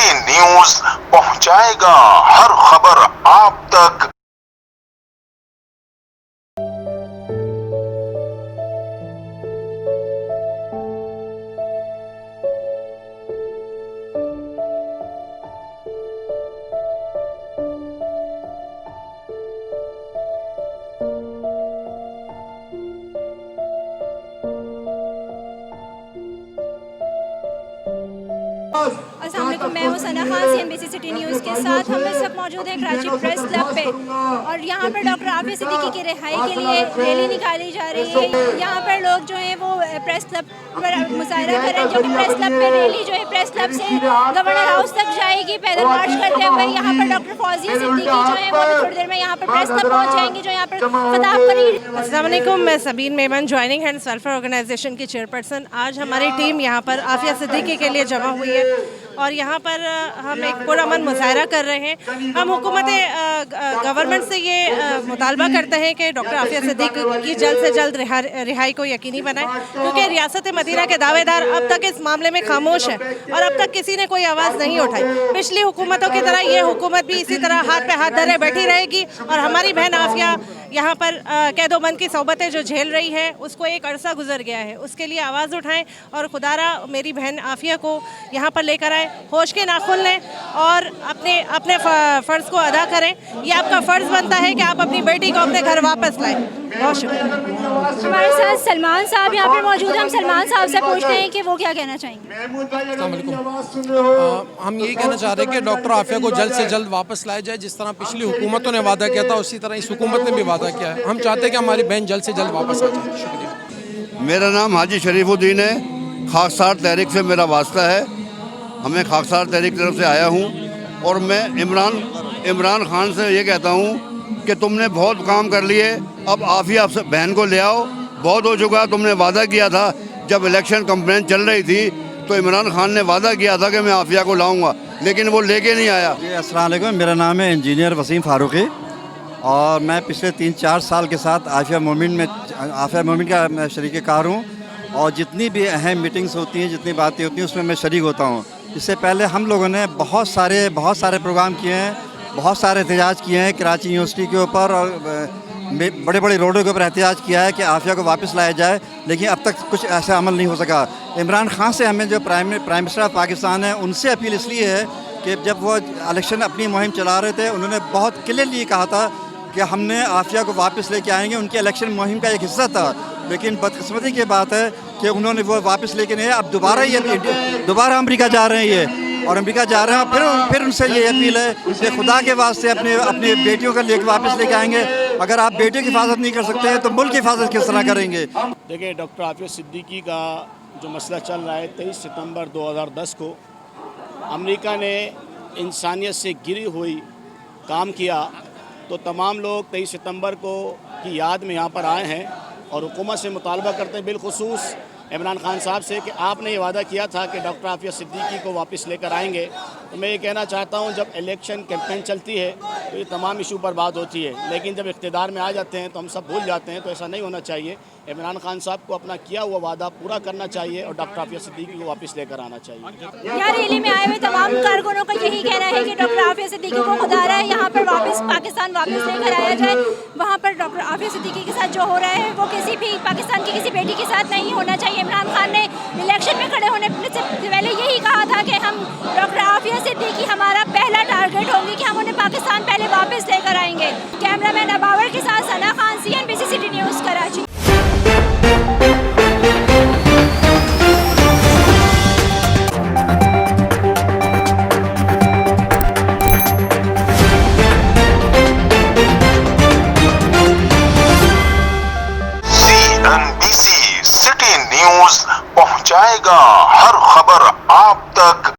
City news पहुंचाएगा हर खबर आप तक। अस्सलाम वालेकुम, मैं हूँ सना खान, CNBC सिटी न्यूज़ के साथ। हम इस वक्त मौजूद हैं कराची प्रेस क्लब पे और यहाँ पर डॉक्टर आफिया सिद्दीकी की रिहाई के लिए रैली निकाली जा रही है। यहाँ पर लोग जो हैं वो प्रेस क्लब पर मुजाहरा कर रहे हैं, जो कि प्रेस क्लब पे रैली जो है प्रेस क्लब से गवर्नर हाउस तक जाएगी पैदल मार्च करते हुए। यहाँ पर डॉक्टर फौजिया सिद्दीकी जो है वो थोड़ी देर में यहाँ पर प्रेस क्लब पहुँच जाएंगी, जो यहाँ पर खिताब करेंगी। अस्सलाम वालेकुम, मैं Sabeen Memon, joining hands welfare organization की चेयरपर्सन। आज हमारी टीम यहाँ पर आफिया सिद्दीकी के लिए जमा हुई है और यहाँ पर हम एक पुरअमन मुजाहरा कर रहे हैं। हम हुकूमत गवर्नमेंट से ये मुतालबा करते हैं कि डॉक्टर आफिया सिद्दीकी की जल्द से जल्द रिहाई को यकीनी बनाए, क्योंकि रियासत मदीना के दावेदार अब तक इस मामले में खामोश हैं और अब तक किसी ने कोई आवाज़ नहीं उठाई। पिछली हुकूमतों की तरह ये हुकूमत भी इसी तरह हाथ पे हाथ धरे बैठी रहेगी और हमारी बहन आफिया यहाँ पर कैदोबंद की सोबतें जो झेल रही है उसको एक अरसा गुजर गया है, उसके लिए आवाज़ उठाएं और खुदारा मेरी बहन आफिया को यहाँ पर लेकर आए, होश के नाखुन लें और अपने अपने फ़र्ज़ को अदा करें। ये आपका फ़र्ज़ बनता है कि आप अपनी बेटी को अपने घर वापस लाएं। बहुत शुक्रिया। हमारे साथ सलमान साहब यहाँ पर मौजूद हैं। हम सलमान साहब से पूछते हैं कि वो क्या कहना चाहेंगे। हम यही कहना चाह रहे हैं कि डॉक्टर आफिया को जल्द से जल्द वापस लाया जाए। जिस तरह पिछली हुकूमतों ने वादा किया था उसी तरह इस हुकूमत ने भी वादा किया है। हम चाहते हैं कि हमारी बहन जल्द से जल्द वापस आ जाए। शुक्रिया। मेरा नाम हाजी शरीफुद्दीन है, खाकसार तहरीक से मेरा वास्ता है। हमें खाकसार तहरीक की तरफ से आया हूँ और मैं इमरान खान से ये कहता हूँ कि तुमने बहुत काम कर लिए, अब आफिया बहन को ले आओ। बहुत हो चुका, तुमने वादा किया था जब इलेक्शन कैंपेन चल रही थी तो इमरान खान ने वादा किया था कि मैं आफिया को लाऊंगा, लेकिन वो लेके नहीं आया। जी अस्सलाम वालेकुम, मेरा नाम है इंजीनियर वसीम फारूकी और मैं पिछले 3-4 साल के साथ आफिया मोमिन का मैं शरीक कार हूँ और जितनी भी अहम मीटिंग्स होती हैं, जितनी बातें होती हैं उसमें मैं शरीक होता हूँ। इससे पहले हम लोगों ने बहुत सारे प्रोग्राम किए हैं, बहुत सारे एहतजाज किए हैं कराची यूनिवर्सिटी के ऊपर और बड़े बड़े रोडों के ऊपर एहतजाज किया है कि आफिया को वापस लाया जाए, लेकिन अब तक कुछ ऐसा अमल नहीं हो सका। इमरान खान से हमें जो प्राइम मिनिस्टर ऑफ पाकिस्तान है उनसे अपील इसलिए है कि जब वो इलेक्शन अपनी मुहिम चला रहे थे उन्होंने बहुत क्लियरली कहा था कि हमने आफिया को वापस लेके आएंगे, उनकी इलेक्शन मुहिम का एक हिस्सा था। लेकिन बदकिस्मती की बात है कि उन्होंने वो वापस लेके नहीं, अब दोबारा अमेरिका जा रहे हैं ये और अमेरिका जा रहे हैं। फिर उनसे ये अपील है कि खुदा के वास्ते अपनी बेटियों को लेकर वापस लेके आएंगे। अगर आप बेटियों की हिफाजत नहीं कर सकते हैं तो मुल्क की हिफाजत किस तरह करेंगे। देखिए, डॉक्टर आफिया सिद्दीकी का जो मसला चल रहा है, 23 सितंबर 2010 को अमेरिका ने इंसानियत से गिरी हुई काम किया, तो तमाम लोग 23 सितंबर को की याद में यहाँ पर आए हैं और हुकूमत से मुतालबा करते हैं, बिलखुसूस इमरान खान साहब से, कि आपने ये वादा किया था कि डॉक्टर आफिया सिद्दीकी को वापस लेकर आएंगे। तो मैं ये कहना चाहता हूँ, जब इलेक्शन कैंपेन चलती है तो ये तमाम इशू पर बात होती है, लेकिन जब इक़्तिदार में आ जाते हैं तो हम सब भूल जाते हैं। तो ऐसा नहीं होना चाहिए। इमरान खान साहब को अपना किया हुआ वादा पूरा करना चाहिए और डॉक्टर आफिया सिद्दीकी को वापस लेकर आना चाहिए। यहाँ रैली में आए हुए तमाम कारकुनों का यही कहना है कि डॉक्टर आफिया सिद्दीकी को खुदारा है यहाँ पर वापस पाकिस्तान वापस लेकर आया जाए। वहाँ पर डॉक्टर आफिया सिद्दीकी के साथ जो हो रहा है वो किसी भी पाकिस्तान की किसी बेटी के साथ नहीं होना चाहिए। इमरान खान ने इलेक्शन में खड़े होने से पहले यही कहा था कि हम डॉक्टर आफिया सिद्दीकी हमारा पहला टारगेट होंगे कि हम उन्हें पाकिस्तान पहले वापस लेकर आएंगे। कैमरामैन अबावर के साथ Sana Khan, CNBC city news, Karachi. CNBC city news पहुंचाएगा हर खबर आप तक।